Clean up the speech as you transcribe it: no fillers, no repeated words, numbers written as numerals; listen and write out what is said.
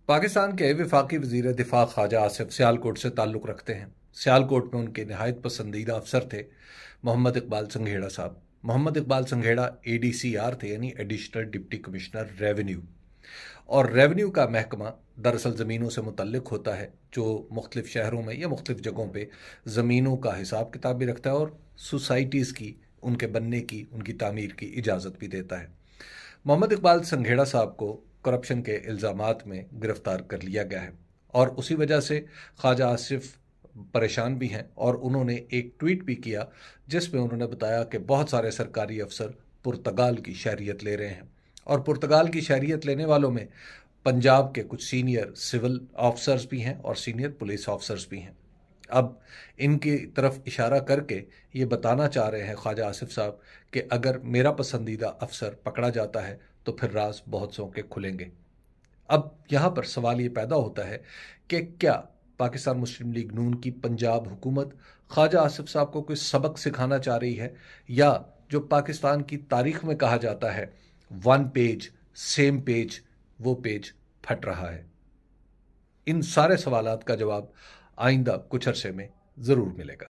پاکستان کے وفاقی وزیر دفاع خواجہ آصف سیالکوٹ سے تعلق رکھتے ہیں۔ سیالکوٹ میں ان کے نہایت پسندیدہ افسر تھے محمد اقبال سنگھیڑا صاحب۔ محمد اقبال سنگھیڑا ADCR تھے، یعنی ایڈیشنل ڈپٹی کمشنر ریونیو، اور ریونیو کا محکمہ دراصل زمینوں سے متعلق ہوتا ہے، جو مختلف شہروں میں یا مختلف جگہوں پہ زمینوں کا حساب کتاب بھی رکھتا ہے اور سوسائٹیز کی ان کے بننے کی، ان کی تعمیر کی اجازت بھی دیتا ہے۔ محمد اقبال سنگھیڑا صاحب کو کرپشن کے الزامات میں گرفتار کر لیا گیا ہے، اور اسی وجہ سے خواجہ آصف پریشان بھی ہیں، اور انہوں نے ایک ٹویٹ بھی کیا جس میں انہوں نے بتایا کہ بہت سارے سرکاری افسر پرتگال کی شہریت لے رہے ہیں، اور پرتگال کی شہریت لینے والوں میں پنجاب کے کچھ سینئر سول آفیسرز بھی ہیں اور سینئر پولیس آفیسرز بھی ہیں۔ اب ان کی طرف اشارہ کر کے یہ بتانا چاہ رہے ہیں خواجہ آصف صاحب کہ اگر میرا پسندیدہ افسر پکڑا جاتا ہے تو پھر راز بہت سو کے کھلیں گے۔ اب یہاں پر سوال یہ پیدا ہوتا ہے کہ کیا پاکستان مسلم لیگ نون کی پنجاب حکومت خواجہ آصف صاحب کو کوئی سبق سکھانا چاہ رہی ہے، یا جو پاکستان کی تاریخ میں کہا جاتا ہے ون پیج سیم پیج، وہ پیج پھٹ رہا ہے؟ ان سارے سوالات کا جواب آئندہ کچھ عرصے میں ضرور ملے گا۔